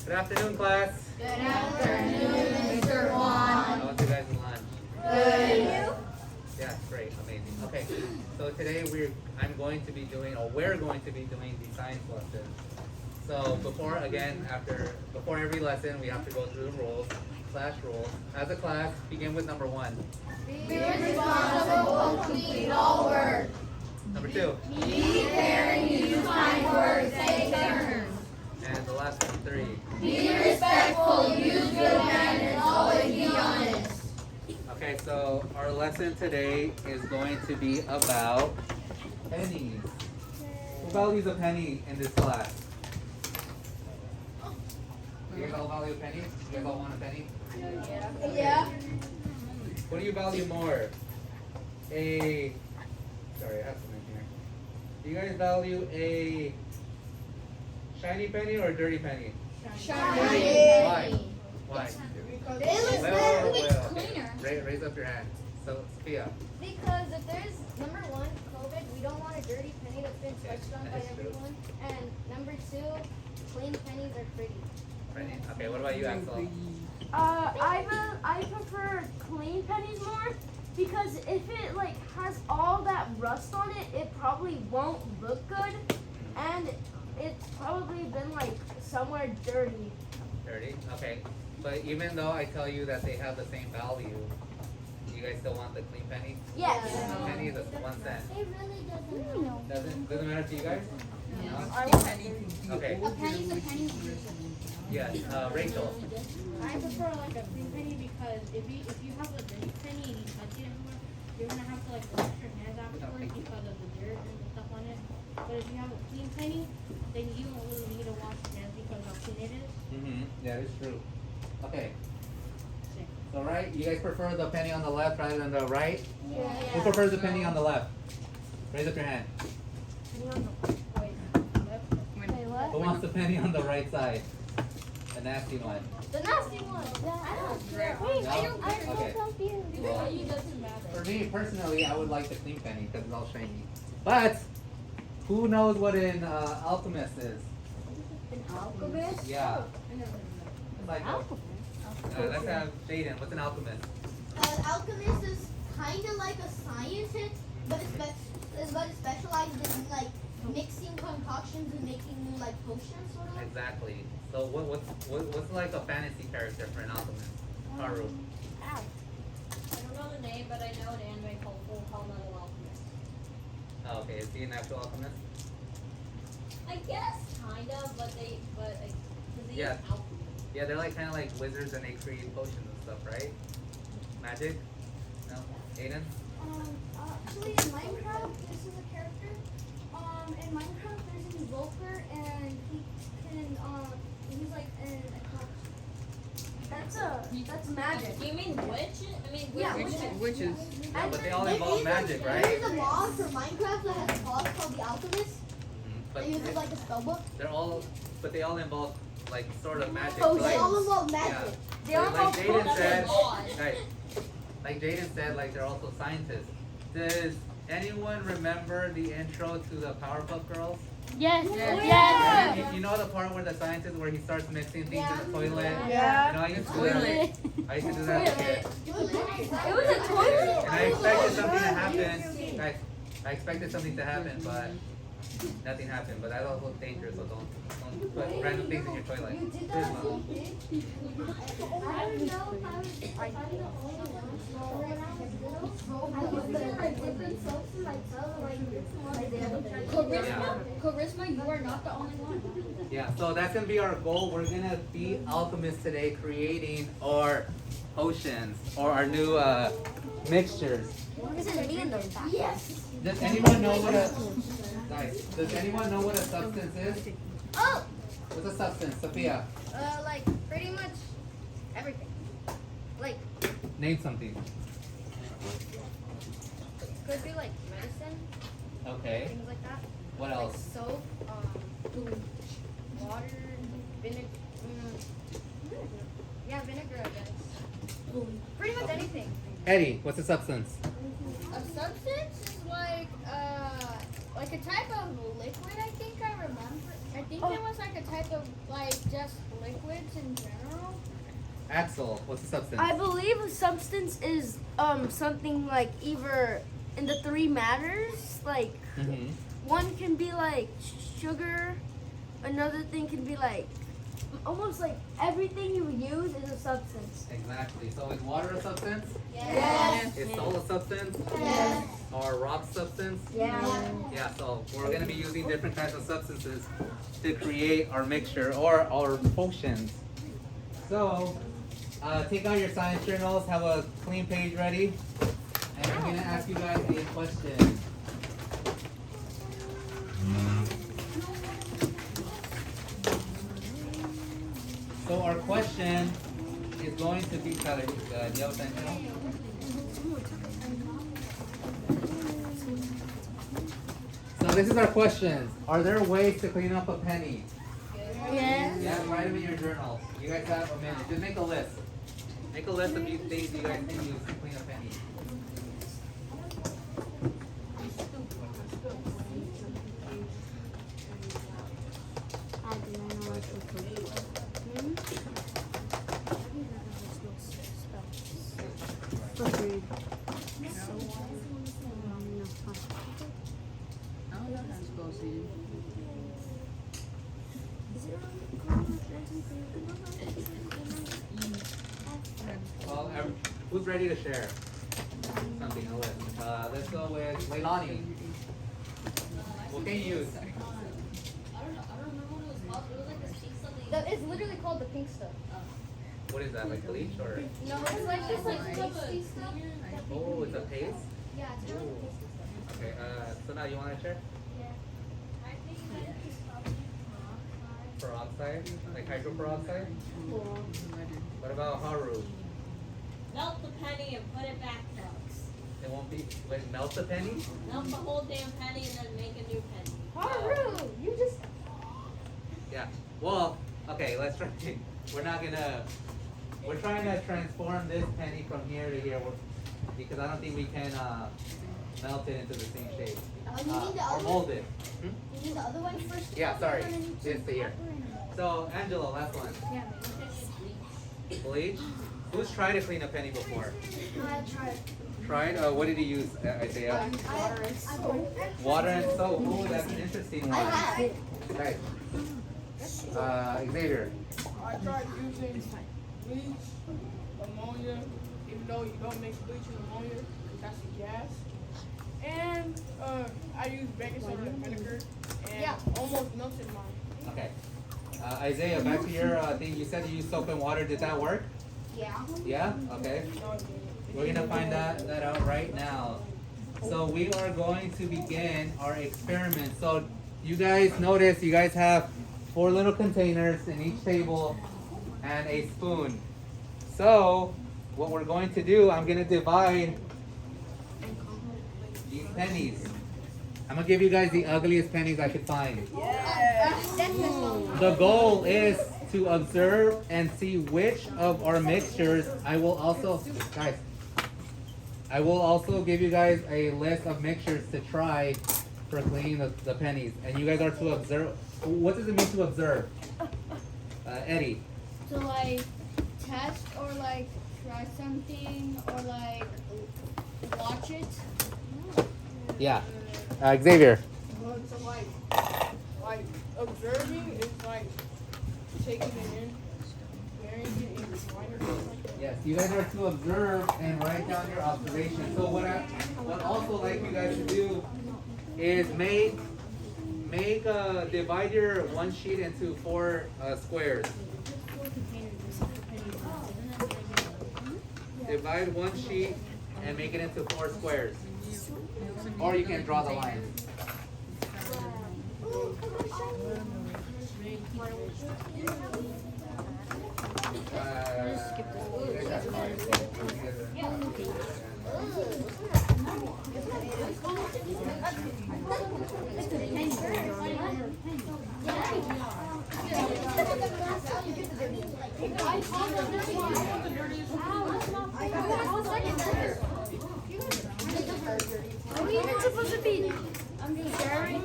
Good afternoon, class. Good afternoon, Mr. Juan. How was you guys' lunch? Good. Yeah, great, amazing. Okay, so today we're going to be doing the science lesson. So before every lesson, we have to go through the rules, class rules. As a class, begin with number 1. Be responsible, complete all work. Number 2. Be fair and use kind words. Take turns. And the last one, 3. Be respectful, use good manners, and always be honest. Okay, so our lesson today is going to be about pennies. Who values a penny in this class? You guys all value a penny? You guys all want a penny? Yeah. What do you value more? Sorry, I have something here. Do you guys value a shiny penny or a dirty penny? Why? Why? They look better. Raise up your hand. So, Sophia. Because if there's number 1, COVID, we don't want a dirty penny that's been touched on by That is true. everyone. And number 2, clean pennies are pretty. Penny. Okay, what about you, Axel? I prefer clean pennies more because if it like has all that rust on it, it probably won't look good, and it's probably been like somewhere dirty. Dirty? Okay. But even though I tell you that they have the same value, you guys still want the clean penny? Yes. A penny is 1 cent. It really doesn't. Doesn't matter to you guys? I want penny. Okay. A penny's a penny. Yes. Rachel. I prefer like a clean penny because if you have a dirty penny and you touch it anymore, you're gonna have to like wash your hands afterwards because of the dirt and the stuff on it. But if you have a clean penny, then you don't really need to wash your hands because how clean it is. Yeah, it's true. Okay. So right, you guys prefer the penny on the left rather than the right? Yeah. Who prefers the penny on the left? Raise up your hand. Who wants the penny on the right side? The nasty one. The nasty one. I don't care. Wait, No? I'm so Okay. confused. Well, It doesn't matter. for me personally, I would like the clean penny because it's all shiny. But who knows what an alchemist is? An alchemist? Yeah. It's like let's have Jaden. What's an alchemist? An alchemist is kind of like a scientist, but it's specialized in like mixing concoctions and making new like potions, sort of. Exactly. So what's like a fantasy character for an alchemist? Haru. I don't know the name, but I know an anime called Full Metal Alchemist. Oh, okay. Is he an actual alchemist? I guess kind of, but they Yeah. use alchemy. Yeah, they're like kind of like wizards and they create potions and stuff, right? Magic? No? Aiden? Actually, in Minecraft, this is a character. In Minecraft, there's an invoker, and he can, he's like an That's magic. Do you mean witch? I mean Yeah, witches. Yeah, but they all involve magic, right? There's a mod for Minecraft that has a boss called the Alchemist. But That uses like a spellbook. they all involve like sort of magic. Oh, like, they all involve yeah. magic. They all like involve Jaden said, potions. guys, like Jaden said, like they're also scientists. Does anyone remember the intro to the Powerpuff Girls? Yes. You know the part where the scientist where he starts mixing things in the toilet? Yeah. You know, I used to do that. I used to do that as a kid. It was a toilet. And I expected something to happen. Guys, I expected something to happen, but nothing happened. But that's also dangerous, so don't put random things in your toilet. You did Please, that as a Mom. kid? I don't know if I'm the only one. When I was little, I would put like different soaps in my tub, like Charisma, you are not the only one. Yeah, so that's gonna be our goal. We're gonna be alchemists today, creating our potions or our new mixtures. This is me in the back. Yes. Does anyone know what a guys? Does anyone know what a substance is? Oh, What's a substance, Sophia? like pretty much everything. Like Name something. could be like medicine, Okay. things like that. What Like else? soap, water, vinegar. Yeah, vinegar, I guess. Pretty much anything. Eddie, what's a substance? A substance is like a type of liquid. I think I remember. I think it was like a type of like just liquid. liquids in general. Axel, what's the substance? I believe a substance is something like either in the three matters. Like Mm-hmm. one can be like sugar, another thing can be like almost like everything you use is a substance. Exactly. So is water a substance? Yes. Is salt a substance? Yes. Or rock substance? Yeah, so we're going to be using different kinds of substances to create our mixture or our potions. So, take out your science journals, have a clean page ready, and I'm going to ask you guys a question. So our question is going to be, Tyler, do you have a science journal? So this is our question. Are there ways to clean up a penny? Yes. Yeah, write them in your journals. You guys have a minute. Just make a list. Make a list of these things you guys can use to clean a penny. Well, who's ready to share something? A list. Let's go with Leilani. What can you use? I don't remember what it was called. It was like this pink stuff. It's literally called the pink stuff. What is that, like bleach or? No, it's like this like pasty stuff. Oh, it's a paste? Yeah, it's really pasty stuff. Okay, so now you want to share? I think that it's Peroxide? Like hydroperoxide? What about Haru? Melt the penny and put it back, folks. It won't be, like melt the penny? Melt the whole damn penny and then make a new penny. Haru, you just. Yeah. Well, okay, let's try. We're trying to transform this penny from here to here because I don't think we can melt it into the same shape. You need the Or other mold it. You need the other one first. Yeah, sorry. This to here. So, Angela, last one. Bleach. Who's tried to clean a penny before? I tried. Tried? What did you use, Isaiah? Water and soap. Oh, that's an interesting one. Okay. Xavier. I tried using bleach, ammonia, even though you don't mix bleach and ammonia, 'cause that's a gas. And I used baking soda and vinegar, and almost melted mine. Okay. Isaiah, back to your thing. You said you used soap and water. Did that work? Yeah. Yeah? Okay. No, it We're going to find that out right now. So we are going to begin our experiment. So you guys notice you guys have 4 little containers in each table and a spoon. So what we're going to do, I'm going to divide these pennies. I'm going to give you guys the ugliest pennies I could find. The goal is to observe and see which of our mixtures. I will also give you guys a list of mixtures to try for cleaning the pennies. And you guys are to observe. What does it mean to observe? Eddie. To like test or like try something or like watch it. Yeah. Xavier. So like observing is like taking it in, wearing it in your mind or something like that. Yes, you guys are to observe and write down your observations. So what I would also like you guys to do is divide your one sheet into 4 squares. Divide one sheet and make it into 4 squares. Or you can draw the line. Are we even supposed to be sharing?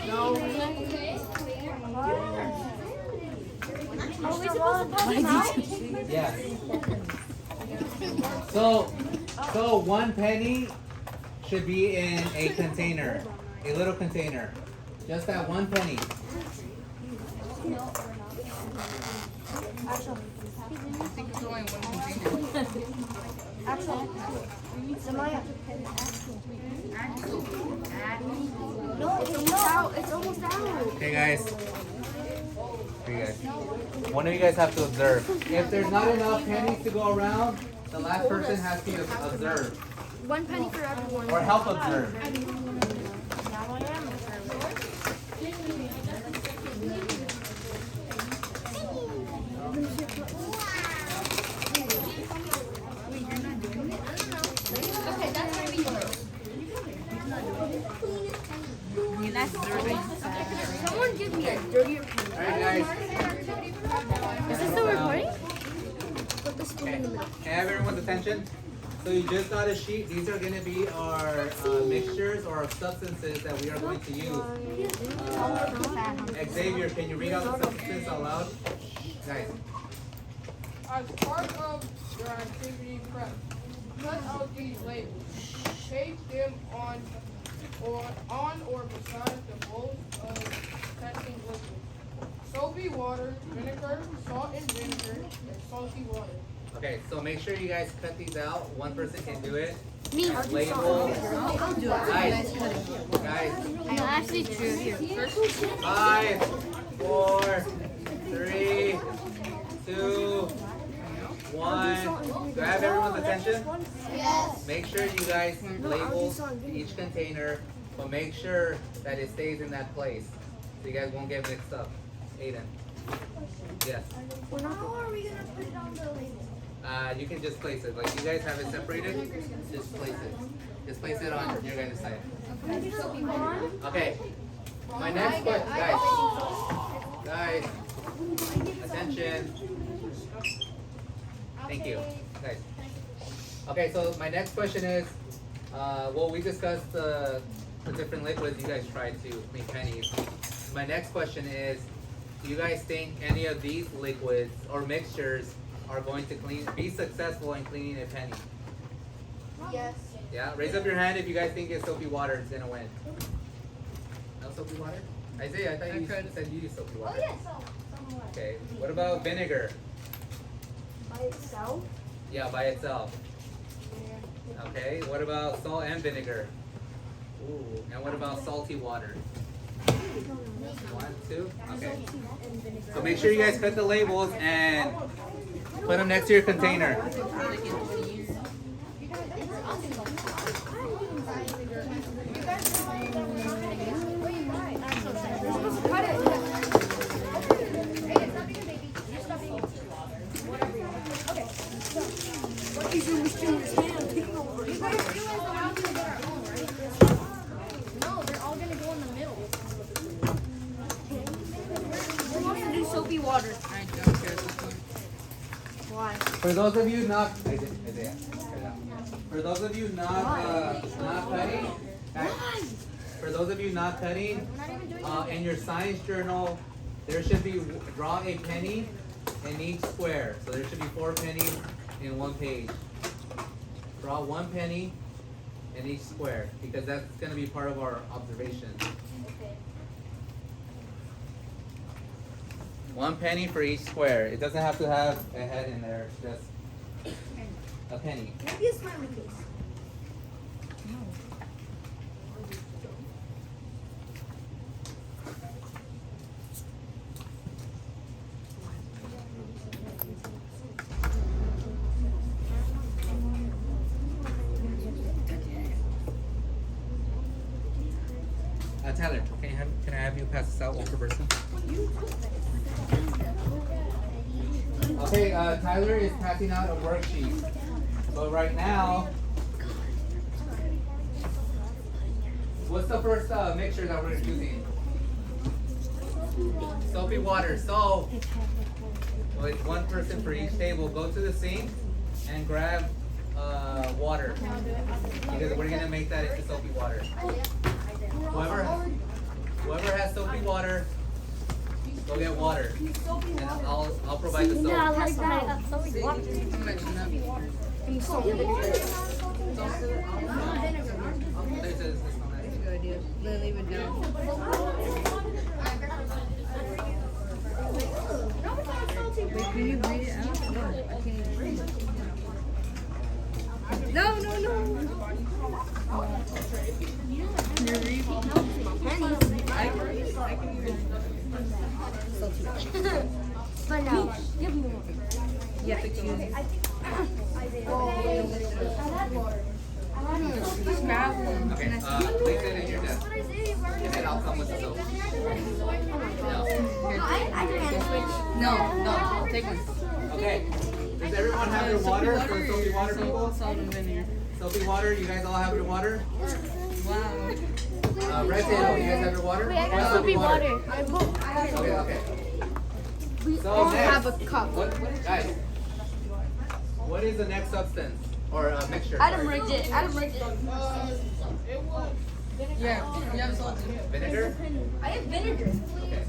No. Are we supposed to pass them out? Yeah. So 1 penny should be in a container, a little container. Just that 1 penny. I think it's only one container. No, it's almost out. It's almost out. Okay, guys. Here, you guys. One of you guys have to observe. If there's not enough pennies to go around, the last person has to observe 1 penny for everyone. or help observe. Now I am observing. Okay, that's gonna be yours. Someone give me a dirtier pen. Alright, guys. Is this still recording? Can I have everyone's attention? So you just got a sheet. These are going to be our mixtures or our substances that we are going to use. Xavier, can you read out the substances out loud? Guys. As part of your activity prep, cut out these labels. Tape them on or beside the bowls of testing liquid. Soapy water, vinegar, salt and vinegar, and salty water. Okay, so make sure you guys cut these out. One person can do it. Me. Label. I'll do it. Guys. No, actually, true. Here. 5, 4, 3, 2, 1. Do I have everyone's attention? Yes. Make sure you guys label each container, but make sure that it stays in that place so you guys won't get mixed up. Aiden. Yes. How are we gonna put it on the label? You can just place it. Like you guys have it separated, just place it. Just place it on your guys' side. Okay. My next question, guys. Attention. Thank you, guys. Okay, so my next question is, well, we discussed the different liquids you guys tried to make pennies. My next question is, do you guys think any of these liquids or mixtures are going to be successful in cleaning a penny? Yes. Yeah, raise up your hand if you guys think it's soapy water is gonna win. No soapy water? Isaiah, I thought you said you use soapy Oh water. yeah, so Okay, what about vinegar? By itself? Yeah, by itself. Okay, what about salt and vinegar? Ooh, and what about salty water? 1, 2, okay. So make sure you guys cut the labels and put them next to your container. No, they're all gonna go in the middle. Who wants to do soapy water? I don't care at this point. Why? For those of you not, Isaiah, for those of you not cutting, for those of you not cutting, in your science journal, there should be draw a penny in each square. So there should be 4 pennies in 1 page. Draw 1 penny in each square because that's going to be part of our observation. 1 penny for each square. It doesn't have to have a head in there. Just a penny. maybe a smiley face. Tyler, can I have you pass this out one per person? Okay, Tyler is passing out a worksheet. So right now, what's the first mixture that we're using? Soapy water. So, with 1 person for each table, go to the sink and grab water because we're gonna make that into soapy water. Whoever has soapy water, go get water. And I'll provide the soap. Yeah, I like that. There's this one. But no, give me one. Okay, place it in your desk. And then I'll come with the soap. No, take one. Okay. Does everyone have their water? For soapy water, people? Salt and vinegar. Soapy water, you guys all have your water? Wow. Red Tail, you guys have your water? I got What's soapy water. Okay, okay. We So all next, have a cup. guys, what is the next substance? Or mixture? Adam sorry. rigged it. Adam rigged it. It was Yeah, you have salt. Vinegar? I have vinegar. Okay.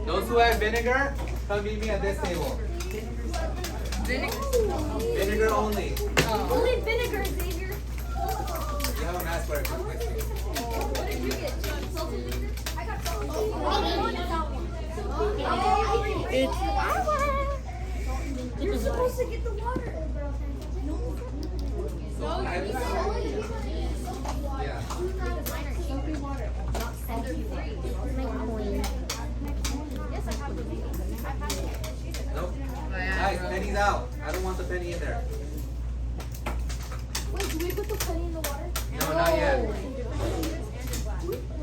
Those who have vinegar, come meet me at this table. Vinegar only. Only vinegar, Xavier. You have a mask wearer. What did you get? Salted vinegar? I got salted You're supposed to get the water. So, yeah. Yes, I have the Nope. Guys, penny's out. I don't want the penny in there. Wait, do we put the penny in the water? No, not yet.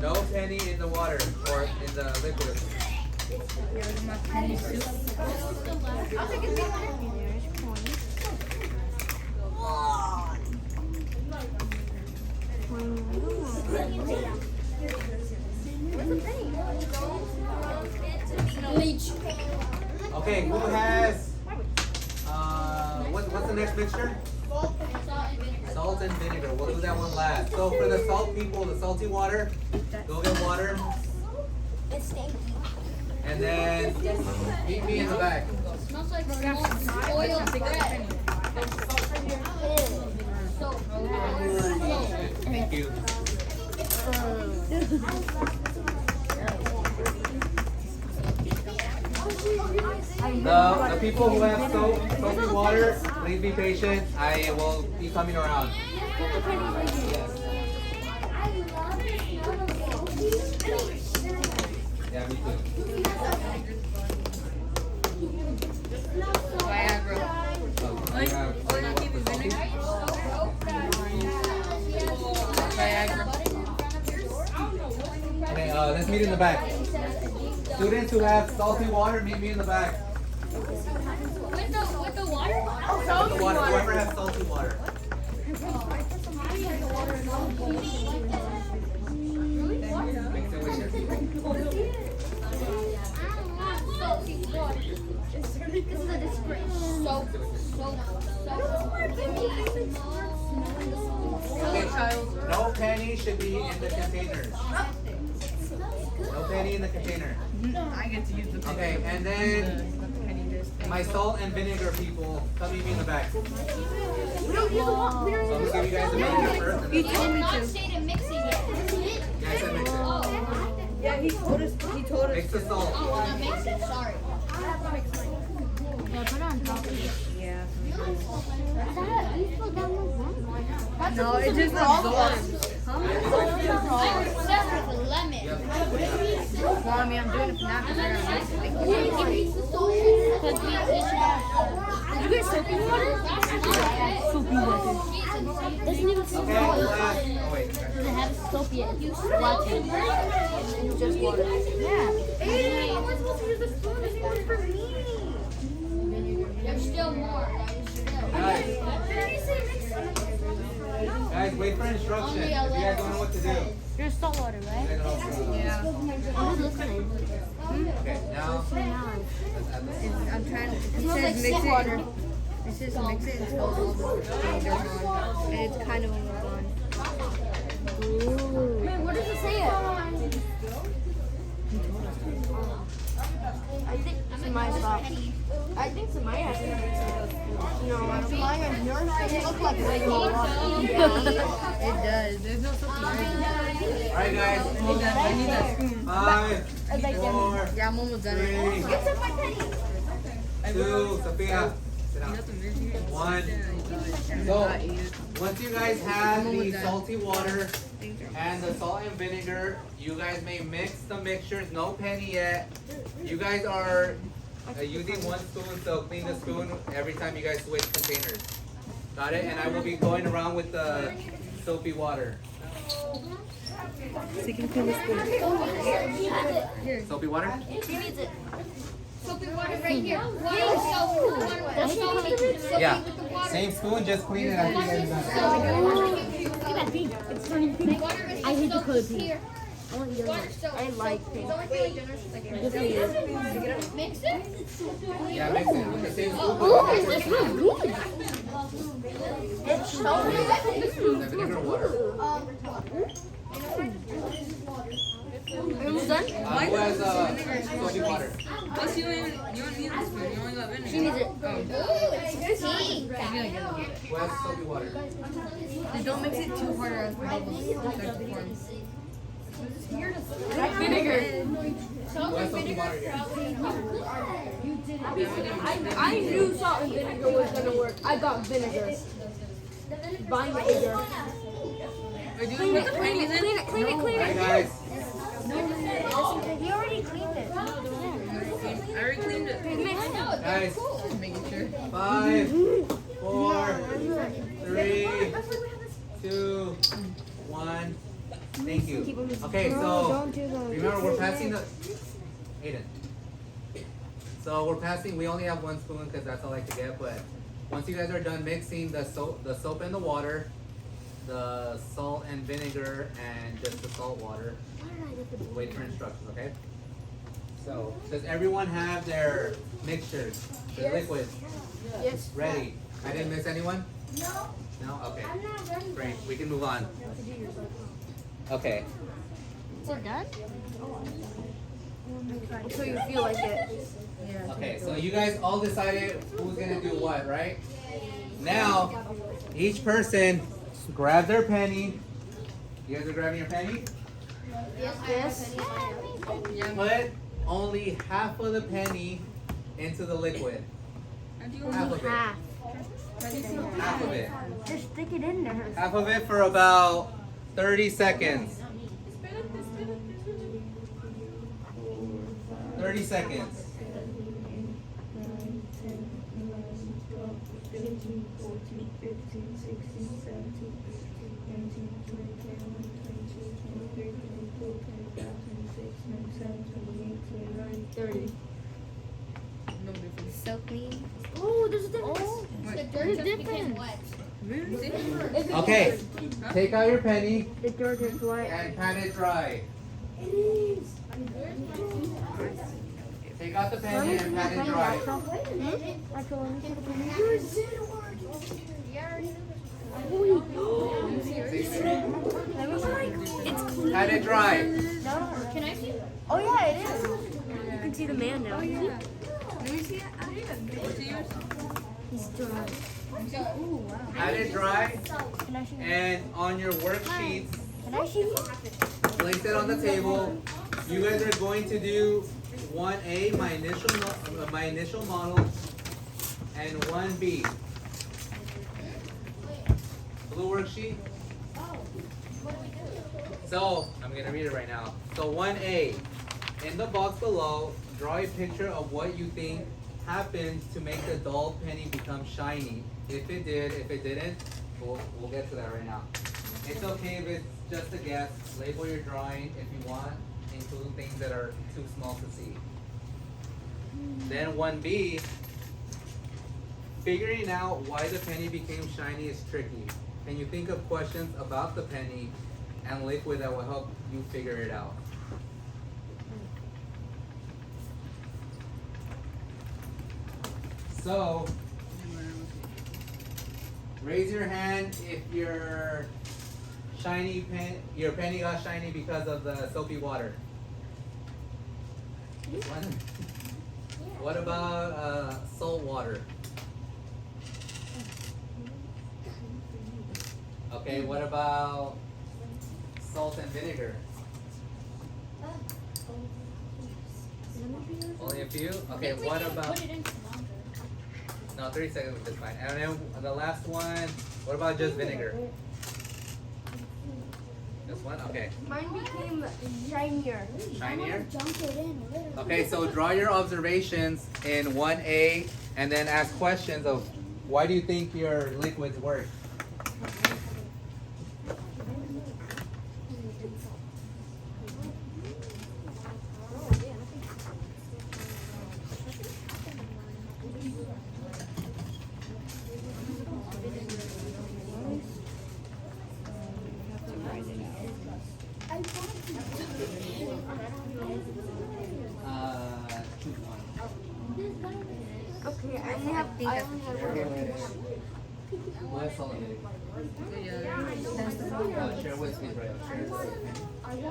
No penny in the water or in the liquid. I'll take a Okay, who has what's the next mixture? Salt and vinegar. We'll do that one last. So for the salt people, the salty water, go get water. And then meet me in the back. Smells like spoiled bread. Thank you. The people who have soapy water, please be patient. I will be coming around. Yeah, me too. Viagra. I have- Or not even vinegar. Viagra. Okay, let's meet in the back. Students who have salty water, meet me in the back. With the water? Salty water, whoever has salty water. Mix it with your This is a disgrace. Soap. Okay, no penny should be in the containers. No penny in the container. I get to use the Okay, and then my salt and vinegar people, come meet me in the back. So We don't use the water. We don't I'm gonna give you guys the vinegar first. And You then did not say to mix it yet. yeah, I said mix it. Yeah, he told us. Mix the salt. Oh, well, that makes it. Sorry. Yeah, put it on top of it. Yeah. No, it just absorbs. I accept with lemon. Yep. Mommy, I'm doing it for now because I don't like it. Did you get soapy water? Soapy water. Doesn't even Okay, last. Oh wait. doesn't have soap yet. It's water. It's just water. Yeah. Hey, how am I supposed to use the spoon? This one's for me. There's still more. Guys, Did you say mix it? guys, wait for instructions. If you guys don't know what to do. You You're salt water, right? guys don't know. Yeah. I'm listening. Okay, now let's add this. I'm trying to. It smells like says mix sea it. water. It says mix it and spells all the fingers on. And it's kind of almost gone. Wait, what does it say? I think Samaya has to make some. No, I don't think. Maya, yours doesn't look like regular water. Yeah. It does. There's no soap in yours. Alright guys. I need that spoon. 5, 4, Yeah, I'm almost done. 3, 2, Sophia. Sit down. 1. So, once you guys have the salty water and the salt and vinegar, you guys may mix the mixtures. No penny yet. You guys are using one spoon, so clean the spoon every time you guys switch containers. Got it? And I will be going around with the soapy water. So you can clean the spoon. Soapy water? Soapy water right here. Water is so cool. That's salty. Soapy Yeah. with the water. Same spoon, just clean it after you guys are done. I hate the color pink. I like pink. Mix it. Yeah, mix it with the same spoon. It's really good. It's so The vinegar water. Almost done? Who has soapy water? Plus, you don't need the spoon. You only got vinegar. She needs it. Who has soapy water? Just don't mix it too hard or else the bubbles start to form. Vinegar. Who has soapy water here? I knew salt and vinegar was gonna work. I got vinegar. Vinegar. Wait, do you put the pennies in? Clean it. Alright guys. You already cleaned it. I already cleaned it. Guys. Just making sure. 5, 4, 3, 2, 1. Thank you. Okay, so remember we're passing the Aiden. So we're passing. We only have one spoon because that's all I could get. But once you guys are done mixing the soap and the water, the salt and vinegar, and just the salt water, wait for instructions. Okay. So does everyone have their mixtures, their liquids? Yes. Ready? I didn't miss anyone? No, No? Okay. I'm not ready. Great. We can move on. Okay. We're done? Until you feel like it. Okay, so you guys all decided who's gonna do what, right? Now, each person grab their penny. You guys are grabbing your penny? Yes. Put only half of the penny into the liquid. Half of it. Half of it. Just stick it in there. Half of it for about 30 seconds. 30 seconds. No difference. So clean. Oh, there's a difference. The There's dirt a just became difference. wet. Okay, take out your penny The dirt is white. and pat it dry. Take out the penny and pat it dry. Pat it dry. Can I see? Oh yeah, it is. You can see the man now. Let me see it. I need a He's dry. Pat it dry. Can I see? And on your worksheets, Can I see? place it on the table. You guys are going to do 1A, my initial model, and 1B. Blue worksheet. So, I'm going to read it right now. So 1A, in the box below, draw a picture of what you think happened to make the dull penny become shiny. If it did, if it didn't, we'll get to that right now. It's okay if it's just a guess. Label your drawing if you want. Include things that are too small to see. Then 1B, figuring out why the penny became shiny is tricky. Can you think of questions about the penny and liquid that will help you figure it out? So, raise your hand if your penny got shiny because of the soapy water. One. What about salt water? Okay, what about salt and vinegar? Only a few? Okay, what about? Put it in longer. No, 30 seconds is fine. And then the last one, what about just vinegar? This one? Okay. Mine became shinier. Shinier? Jump it in. Literally. Okay, so draw your observations in 1A and then ask questions of why do you think your liquids work? Choose one. Okay, I only have one. What salt and vinegar? Share with me, right? Share it with me.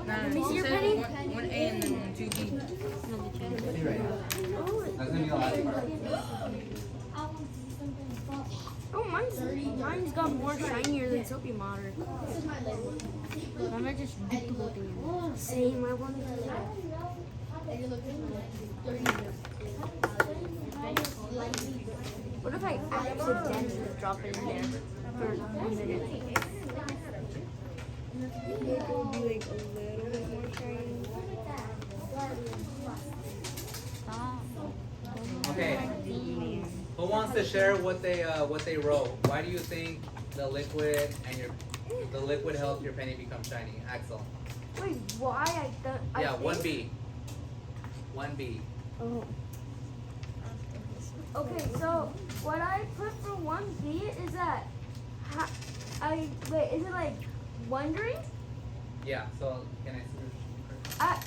Let me see your penny. 1A and then 2B. See right now. That's gonna be the last part. Oh, mine's got more shinier than soapy water. This is my label. I might just dip the whole thing in. Same, I wanted to. And you look at my 30 What if I accidentally drop it in there for a minute? Maybe like a little bit more shiny. Okay. Who wants to share what they wrote? Why do you think the liquid helps your penny become shiny? Axel. Wait, why I don't? Yeah, 1B. 1B. Oh. Okay, so what I put for 1B is that is it like wondering? Yeah. So can I see?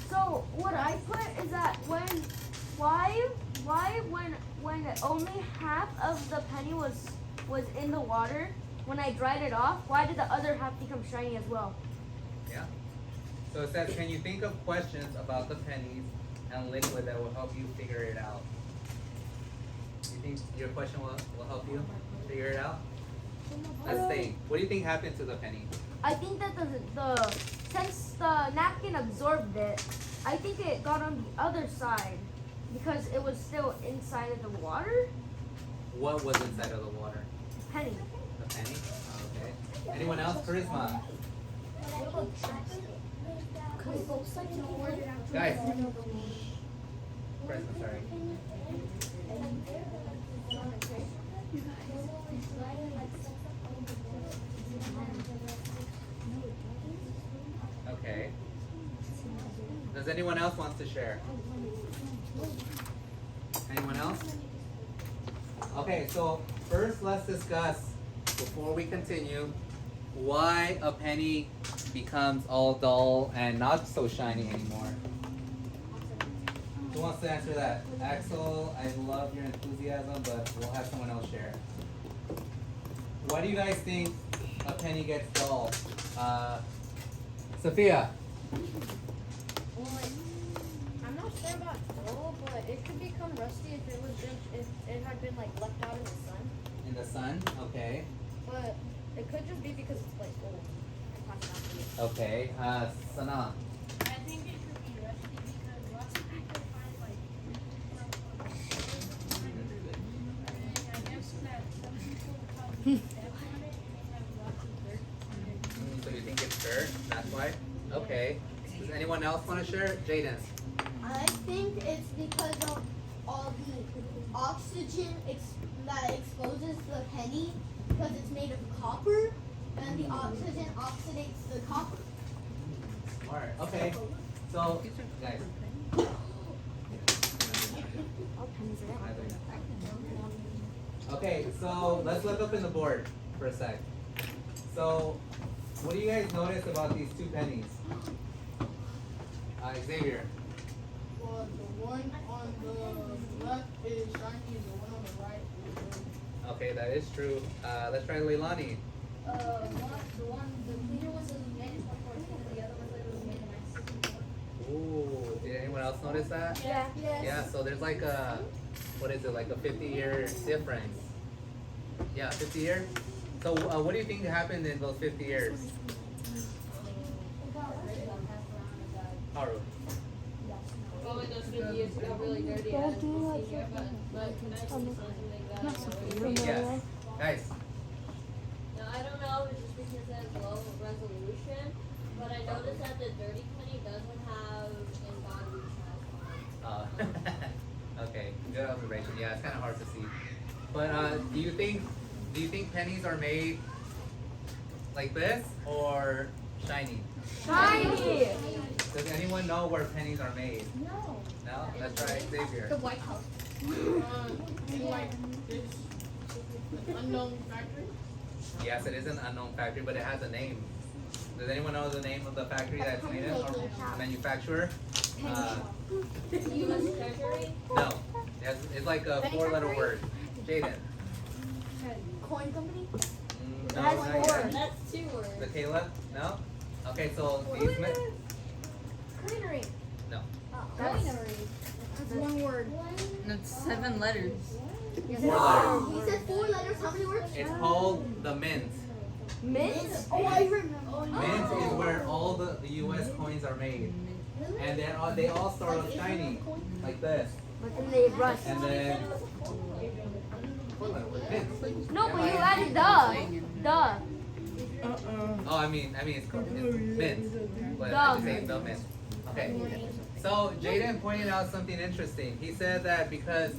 So what I put is that why when only half of the penny was in the water, when I dried it off, why did the other half become shiny as well? Yeah. So it says, can you think of questions about the pennies and liquid that will help you figure it out? You think your question will help you figure it out? Let's think. What do you think happened to the penny? I think that the since the napkin absorbed it, I think it got on the other side because it was still inside of the water. What was inside of the water? Penny. The penny? Okay. Anyone else? Charisma. Guys. Charisma, sorry. Okay. Does anyone else want to share? Anyone else? Okay, so first let's discuss, before we continue, why a penny becomes all dull and not so shiny anymore. Who wants to answer that? Axel, I love your enthusiasm, but we'll have someone else share. Why do you guys think a penny gets dull? Sophia. I'm not sure about dull, but it could become rusty if it had been like left out in the sun. In the sun? Okay. But it could just be because it's like old and passed out. Okay. Sana. I think it could be rusty because lots of people find like and I guess that some people probably step on it and they have lots of dirt on it. So you think it's dirt? That's why? Okay. Does anyone else want to share? Jaden. I think it's because of all the oxygen that exposes the penny because it's made of copper, and the oxygen oxidates the copper. Alright, okay. So, guys. Okay, so let's look up in the board for a sec. So, what do you guys notice about these two pennies? Xavier. Well, the one on the left is shiny and the one on the right is red. Okay, that is true. Let's try Leilani. The cleaner was illuminated before the other ones that illuminated nice. Ooh, did anyone else else notice that? Yeah. Yes. Yeah, so there's like a, what is it, like a 50-year difference. Yeah, 50 years. So what do you think happened in those 50 years? Haru. Well, in those 50 years, it got really dirty. I didn't see here, but eventually something like that. Yes. Guys. Now, I don't know if it's just because it has low resolution, but I noticed that the dirty penny doesn't have in God we trust. Okay, good observation. Yeah, it's kind of hard to see. But do you think pennies are made like this or shiny? Shiny. Does anyone know where pennies are made? No. No? Let's try Xavier. The White House. In like this unknown factory. Yes, it is an unknown factory, but it has a name. Does anyone know the name of the factory that's made it or manufacturer? U.S. Treasury? No. It's like a Penny 4-letter factory? word. Jaden. Coin company? No, That's not four. yet. That's 2 words. The Kayla? No? Okay, so these men. Coinery. No. Coinery. That's one word. That's 7 letters. 4 letters. He said 4 letters. How many words? It's called the mint. Mint. Oh, I remember. Mint is where all the US coins are made. And they all start off shiny, like this. But then they rust. And then, 4-letter word, mint. No, but you added the. Oh, I mean, it's called it's mint. But The I just say the mint. Okay. So Jaden pointed out something interesting. He said that because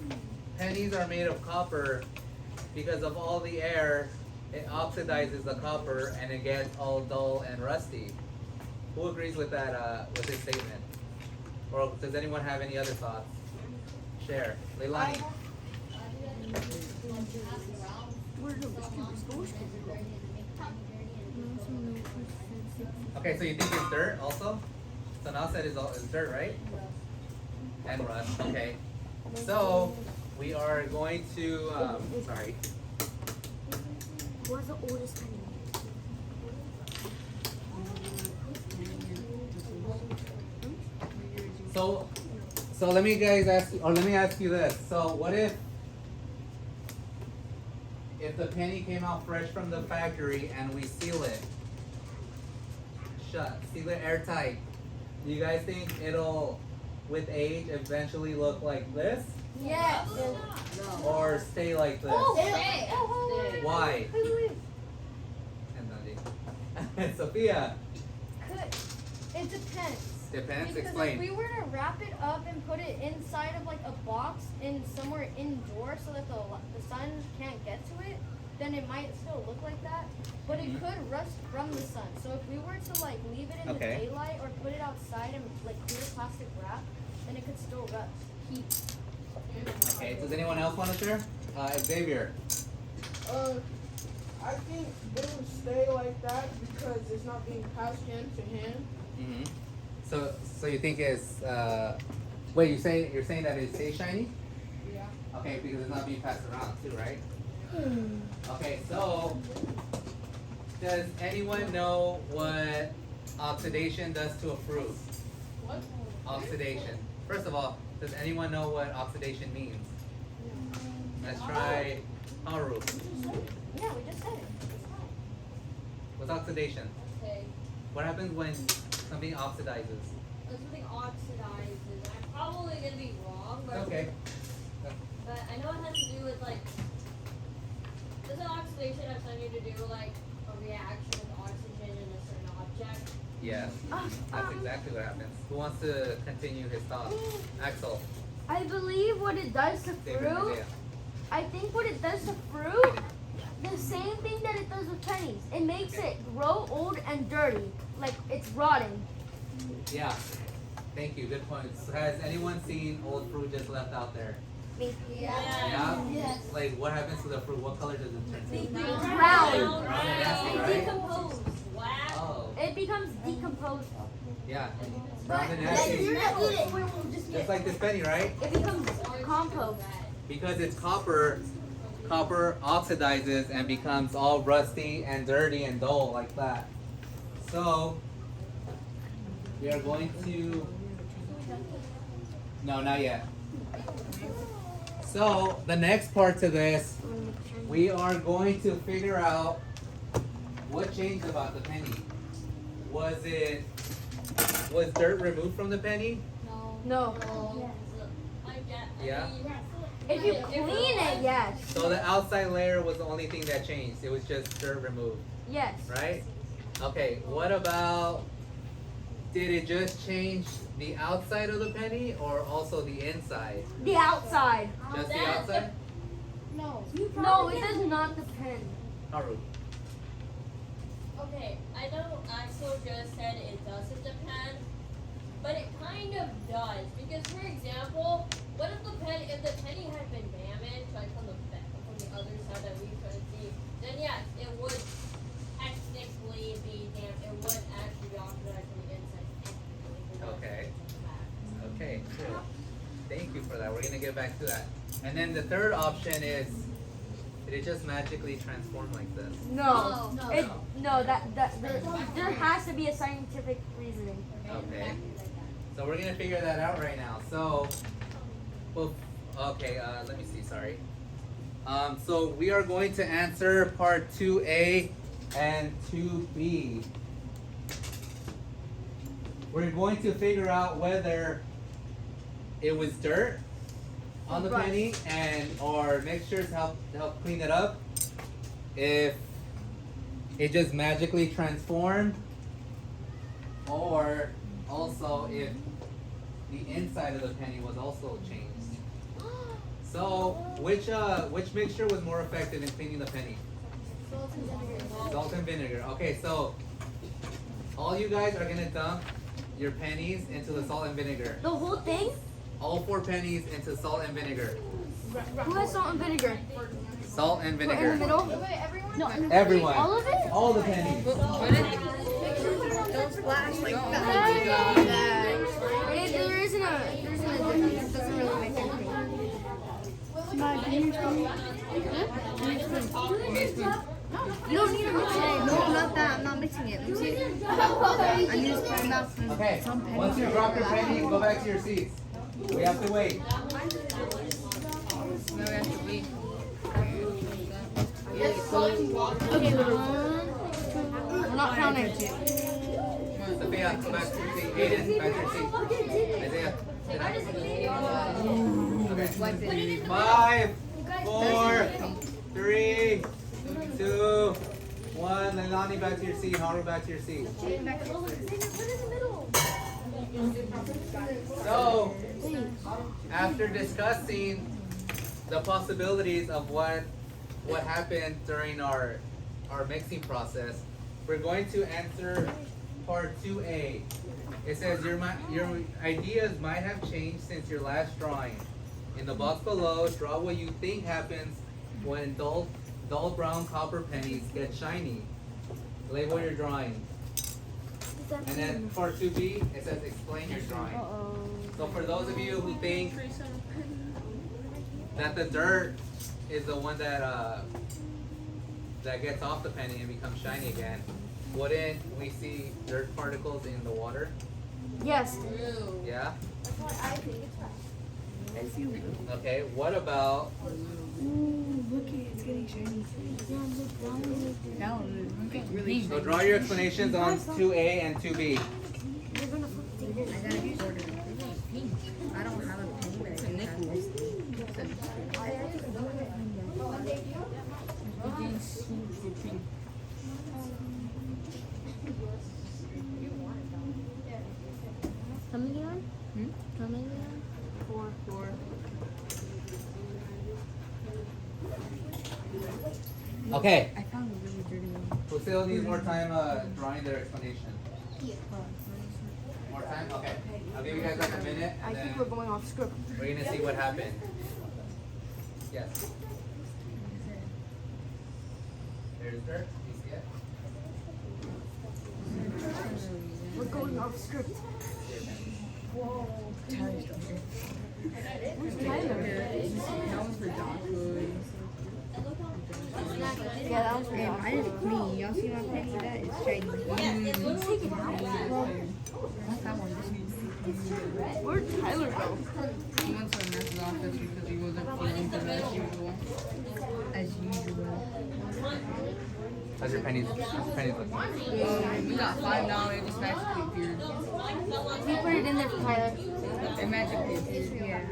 pennies are made of copper, because of all the air, it oxidizes the copper and it gets all dull and rusty. Who agrees with that, with this statement? Or does anyone have any other thoughts? Share. Leilani. Okay, so you think it's dirt also? So now said is dirt, right? And rust, okay. So we are going to, sorry. What's the oldest penny? So let me ask you this. So what if the penny came out fresh from the factory and we seal it shut, seal it airtight? Do you guys think it'll, with age, eventually look like this Yes. or stay like this? Why? And Sophia, It depends. depends. Because Explain. if we were to wrap it up and put it inside of like a box in somewhere indoors so that the sun can't get to it, then it might still look like that. But it could rust from the sun. So if we were to like leave it in Okay. the daylight or put it outside in like clear plastic wrap, then it could still rust. Heat. Okay. Does anyone else want to share? Xavier. I think it would stay like that because it's not being passed hand to hand. Mm-hmm. So you think it's wait, you're saying that it stays shiny? Yeah. Okay, because it's not being passed around too, right? Okay, so does anyone know what oxidation does to a fruit? What? Oxidation. First of all, does anyone know what oxidation means? Let's try Haru. Yeah, we just said it. What's oxidation? Okay. What happens when something oxidizes? When something oxidizes, I'm probably gonna be wrong, but Okay. but I know it has to do with like, doesn't oxidation have something to do with like a reaction with oxygen in a certain object? Yes. That's exactly what happens. Who wants to continue his thought? Axel. I believe what it does to David, fruit. Isaiah. I think what it does to fruit, the same thing that it does with pennies. It makes it grow old and dirty, like it's rotting. Yeah. Thank you. Good points. Has anyone seen old fruit just left out there? Yeah? Yes. Like, what happens to the fruit? What color does it turn to? Brown. Brown and nasty, right? Decomposed. Wow. Oh, It becomes decomposed. yeah. Brown and Like, nasty. you're not eating. Just like this penny, right? It becomes compost. Because it's copper oxidizes and becomes all rusty and dirty and dull like that. So, we are going to No, not yet. So the next part to this, we are going to figure out what changed about the penny. Was dirt removed from the penny? No. I get. Yeah. If you clean it, yes. So the outside layer was the only thing that changed. It was just dirt removed, Yes. right? Okay, what about, did it just change the outside of the penny or also the inside? The outside. Just the That outside? No. No, it does not depend. Haru. Okay, I know Axel just said it doesn't depend, but it kind of does. Because for example, what if the penny had been damaged, like from the other side that we couldn't see, then yes, it would technically be damaged. It would actually be oxidized from the inside. Okay. Okay, cool. Thank you for that. We're gonna get back to that. And then the third option is, did it just magically transform like this? No. No. No, there has to be a scientific reasoning. Okay. So we're gonna figure that out right now. So, well, okay. Let me see. Sorry. So we are going to answer part 2A and 2B. We're going to figure out whether it was dirt on the Right. penny and or mixtures help clean it up. If it just magically transformed, or also if the inside of the penny was also changed. So which mixture was more effective in cleaning the penny? Salt and vinegar. Salt and vinegar. Okay, so all you guys are gonna dump your pennies into the salt and vinegar. The whole thing? All 4 pennies into salt and vinegar. Who has salt and vinegar? Salt and What, in vinegar. the middle? Wait, everyone? No. Everyone. All of it? All the pennies. Don't splash like that. There isn't a difference. It doesn't really make anything. You don't need to mix it. No, not that. I'm not mixing it. Let me see. I need to put it out. Okay, once you drop your pennies, go back to your seats. We have to wait. No, we have to wait. Okay, we're not counting. Sophia, go back to your seat. Aiden, back to your seat. Isaiah, sit down. Okay. 5, 4, 3, 2, 1. Leilani, back to your seat. Haru, back to your seat. So, after discussing the possibilities of what happened during our mixing process, we're going to answer part 2A. It says your ideas might have changed since your last drawing. In the box below, draw what you think happens when dull brown copper pennies get shiny. Label your drawing. And then part 2B, it says explain your drawing. So for those of you who think that the dirt is the one that gets off the penny and becomes shiny again, wouldn't we see dirt particles in the water? Yes. Yeah? That's why I think it's right. Okay, what about Look at it. It's getting shiny. Now it's really so draw your explanations on 2A and 2B. I gotta be ordered. I don't have a pen, but I can have this. Chameleon? Hmm? Chameleon? 4. Okay, I found a really dirty one. who still needs more time drawing their explanation? More time? Okay. I'll give you guys like a minute I and think then we're going off script. we're gonna see what happened. Yes. There's dirt. You see it? We're going off script. Tyler's still here. Where's Tyler? That one's for dog food. Yeah, that was for Hey, dog mine is food. clean. Y'all see my penny? That is shiny. Yeah, it looks like Not that one. This one. Where'd Tyler go? He went to the nurse's office because he wasn't feeling good as usual. As usual. How's your pennies looking? We got $5. It just magically appeared. We put it in there for Tyler. It magically appeared. Yeah.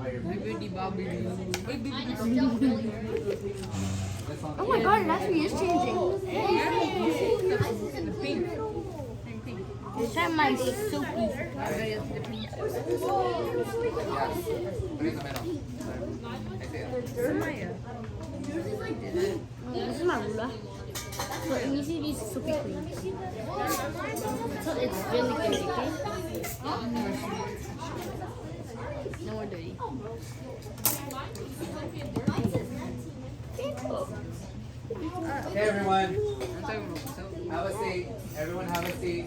Bibbidi bobbidi. Oh my god, it actually is changing. The pink. Is that my soapy? Yeah. Put it in the middle. I see it. Samaya. This is my ruler. So it needs to be super clean. So it's really clean, okay? No more dirty. Okay, everyone. Have a seat. Everyone have a seat.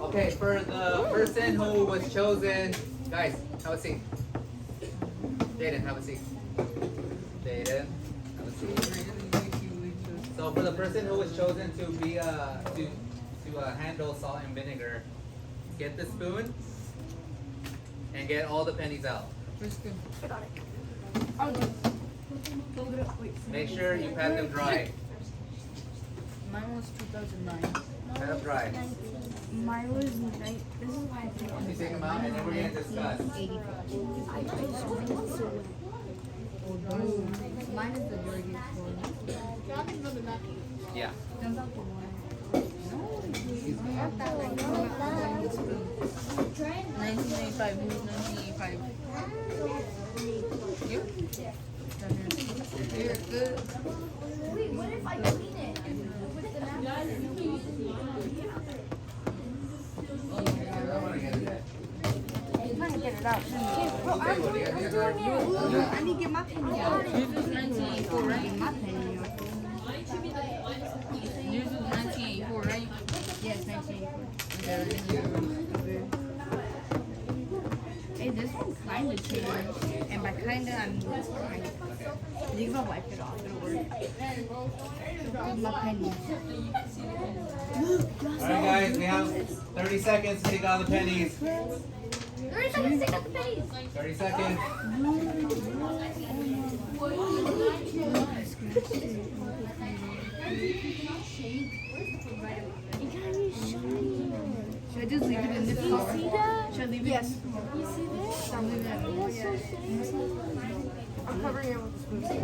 Okay, for the person who was chosen, guys, have a seat. Jaden, have a seat. Jaden, have a seat. So for the person who was chosen to be to handle salt and vinegar, get the spoon and get all the pennies out. Make sure you pat them dry. Mine was 2009. Pat them dry. Mine was night. This is why I think Once you take them out, and then we're gonna discuss. Mine is the dirtiest one. Yeah. Turns out the one. 1985. Who's 1985? You? You're good. Wait, what if I clean it with the I wanna get it. I'm trying to get it out. Okay, what do you guys do? I need to get my penny out. Yours was 1984, right? My penny out. Yours was 1984, right? Yes, 1984. Hey, this one kind of changed. And by kind of, I mean kind of. You can wipe it off, it'll work. With my pennies. Alright guys, we have 30 seconds to take out the pennies. 30 seconds to take out the pennies. 30 seconds. Should I just leave it in the floor? Should I leave it? Yes. You see this? I'm leaving it. I'm covering it with the spoon.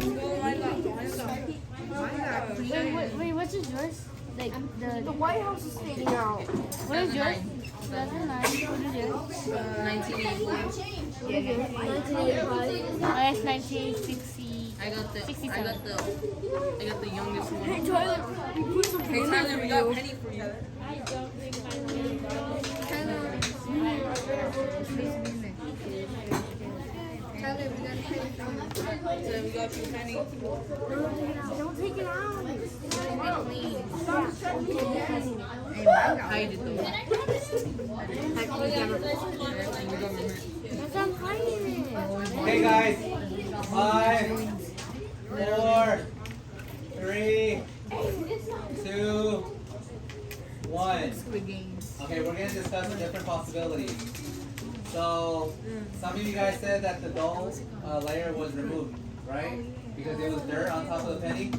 Wait, what's yours? Like the White House is fading out. What is yours? 2009. What is yours? 1984. Yeah, 1985. That's 1960. I got the youngest one. Hey Tyler, we put some Hey Tyler, we got penny for you. I don't think I really got Tyler, we got a penny for you. Tyler, we got you a penny. Don't take it out. Hide it though. That's not hiding it. Okay guys. 5, 4, 3, 2, 1. Squid Games. Okay, we're gonna discuss the different possibilities. So, some of you guys said that the dull layer was removed, right? Because there was dirt on top of the penny.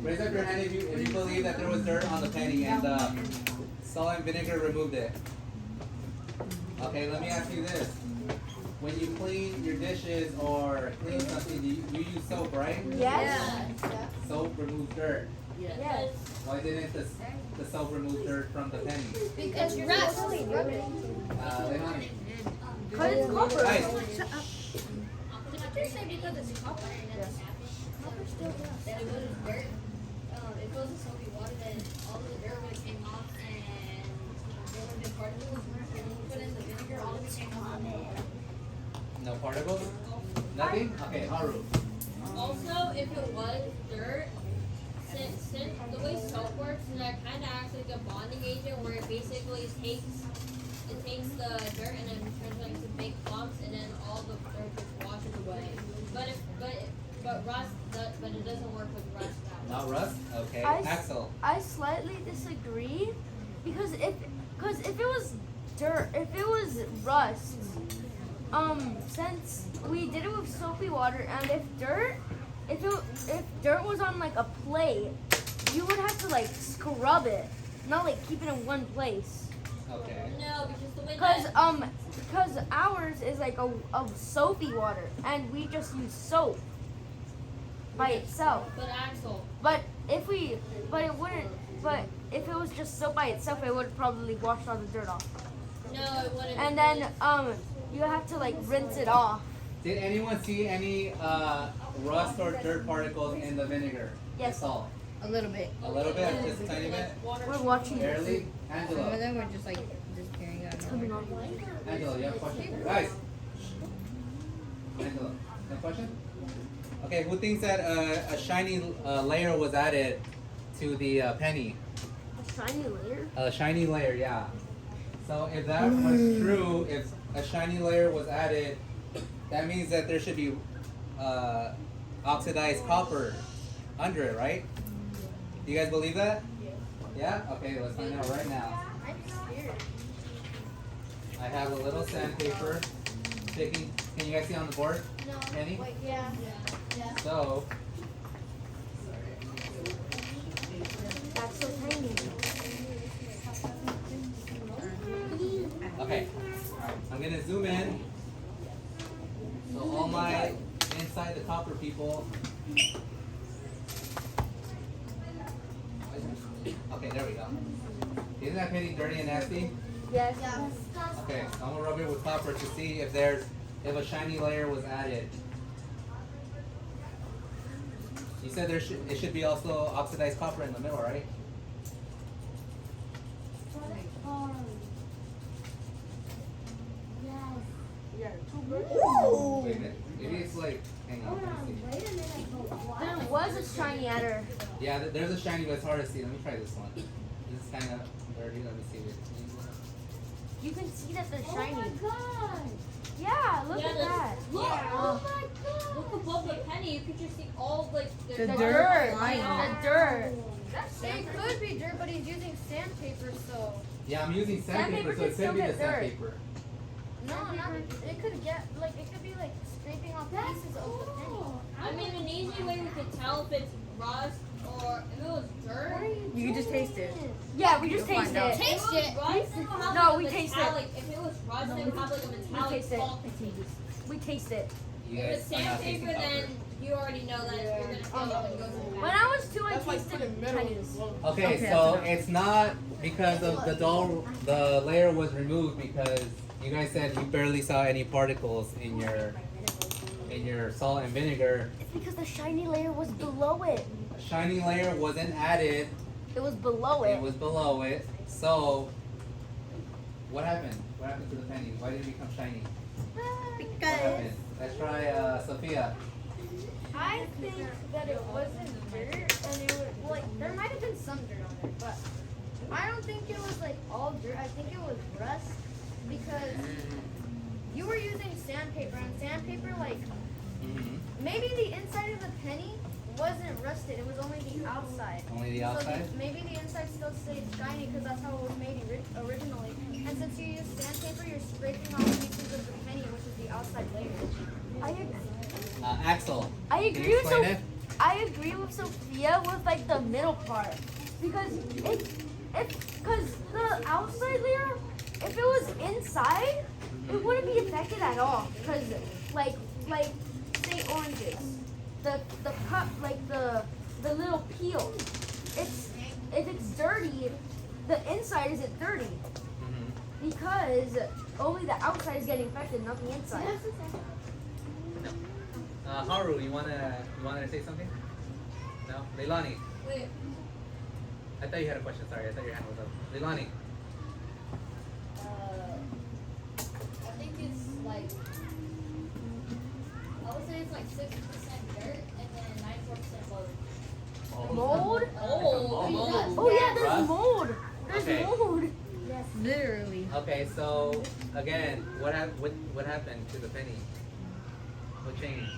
Raise up your hand if you believe that there was dirt on the penny and salt and vinegar removed it. Okay, let me ask you this. When you clean your dishes or clean something, you use soap, right? Yes. Soap removes dirt. Yes. Why didn't the soap remove dirt from the penny? Because rust. Leilani. But it's copper. Guys, Did you say because it's copper? Copper still does. That it was dirt. It was a soapy water. Then all of the dirt would came off, and there would have been particles. And when you put in the vinegar, all of it came off. no particles? Nothing? Okay, Haru. Also, if it was dirt, since the way soap works, that kind of acts like a bonding agent where it basically takes the dirt and then turns it into big clumps, and then all the dirt just washes away. But it doesn't work with rust that way. Not rust? Okay. I- Axel. I slightly disagree because if it was dirt since we did it with soapy water, and if dirt was on like a plate, you would have to like scrub it, not like keep it in one place. Okay. No, because the way Because ours is like a soapy water, and we just use soap by itself. But Axel, But if it was just soap by itself, it would probably wash all the dirt off. no, it wouldn't. And then you have to like rinse it off. Did anyone see any rust or dirt particles in the vinegar? Yes. Salt. A little bit. A little bit, just a tiny bit. We're watching this. Barely. Some of Angela. them were just like disappearing out of Coming nowhere. on. Angela, you have a question? Guys. Angela, no question? Okay, who thinks that a shiny layer was added to the penny? A shiny layer. A shiny layer, yeah. So if that was true, if a shiny layer was added, that means that there should be oxidized copper under it, right? Do you guys believe that? Yeah? Okay, let's find out right now. I'm scared. I have a little sandpaper sticking. Can you guys see on the board? No. Penny? Wait, yeah. Yeah. So, That's so tiny. okay. I'm gonna zoom in. So all my inside the copper people. Okay, there we go. Isn't that penny dirty and nasty? Yes. Yeah. Okay, so I'm gonna rub it with copper to see if if a shiny layer was added. You said it should be also oxidized copper in the middle, right? Yeah, two birds. Wait a minute. Maybe it's like, hang on, let me see. There was a shiny adder. Yeah, there's a shiny, but it's hard to see. Let me try this one. This is kind of dirty. Let me see it. You can see that they're shiny. God. Yeah, look Yeah, at that's- that. Yeah. Oh my God. Look above the penny, you could just see all like The The dirt dirt. flying. The dirt. It could be dirt, but he's using sandpaper, so Yeah, I'm using sandpaper, Sandpaper so it can still could be the get dirt. sandpaper. no, not. It could get like it could be like scraping off pieces of the penny. I mean, an easy way we could tell if it's rust or if it was dirt. You can just taste it. Yeah, we just You'll taste find out. it. If it was rust, then we'll have No, like we a taste it. metallic. If it was rust, then we'll have like a metallic taste it. salt taste. We taste it. You If it's guys are not tasting sandpaper, copper. then you already know that you're gonna feel it when you go to the When bath. I was 2, I That's like tasted putting metal in pennies. the bowl. Okay, Okay, so that's enough. it's not because of the layer was removed because you guys said you barely saw any particles in your salt and vinegar. It's because the shiny layer was below it. A shiny layer wasn't added, It was below it it. was below it. So what happened? What happened to the penny? Why did it become shiny? What happened? Let's try Sophia. I think that it wasn't dirt, and it was like there might have been some dirt on it, but I don't think it was like all dirt. I think it was rust because you were using sandpaper, and sandpaper like maybe the inside of the penny wasn't rusted. It was only the outside. Only the So outside? maybe the inside still stayed shiny because that's how it was made originally. And since you use sandpaper, you're scraping off pieces of the penny, which is the outside layer. I agree. Axel. I Can agree you with explain it? I agree with Sophia with like the middle part because because the outside layer, if it was inside, it wouldn't be affected at all. Because like say oranges, the cup like the little peel, it's if it's dirty, the inside isn't dirty because only the outside is getting affected, not the inside. Haru, you wanna say something? No? Leilani. Wait, I thought you had a question, sorry, I thought your hand was up. Leilani. I think it's like, I would say it's like 60% dirt and then 94% mold. Mold? oh, Oh yeah, there's Rust? mold. There's Okay. mold. Literally. Okay, so again, what happened to the penny? What changed?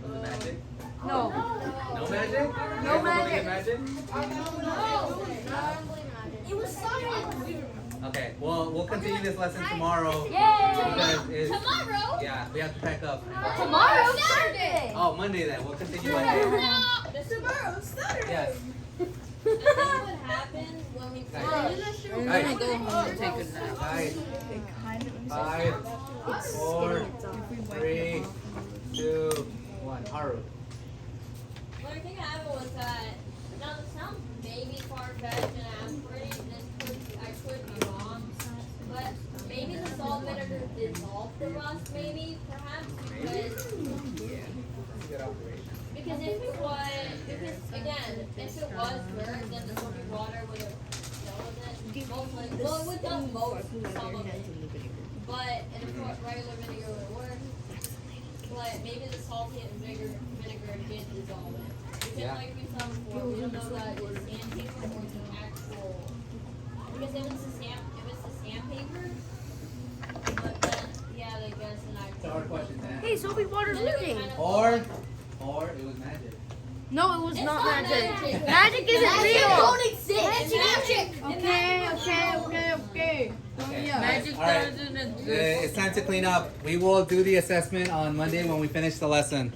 Was it magic? No. No magic? You guys don't believe in magic? No, I don't believe in magic. It was science. Okay, well, we'll continue this lesson tomorrow. Yay! Because it's, Tomorrow? yeah, we have to pack up. Tomorrow's Saturday. Oh, Monday then. We'll continue Monday. Tomorrow, Saturday. Yes. And then what happens when we Guys. finish? I'm Guys. gonna go home and take a nap. Five, Kind of. 5, 4, 3, 2, 1. Haru. What I think happened was that, now it sounds maybe far-fetched and I'm pretty, I could be wrong, but maybe the salt vinegar dissolved the rust maybe, perhaps, Good operation. because if it was, again, if it was burnt, then the soapy water would have dealt with it, most likely, well, it would dump some of it, but, and of course, regular vinegar would work, but maybe the salty and vinegar did dissolve it. Yeah. Like we saw before, we don't know that it's sandpaper or the actual. Because if it's the sandpaper, but then yeah, I guess an It's a actual. hard question to answer. Hey, soapy water's Then it would leaking. kind of- Or it was magic. No, it was It's not not magic. magic. Magic isn't Magic real. don't exist. Magic. Okay. Magic All right. doesn't exist. It's time to clean up. We will do the assessment on Monday when we finish the lesson.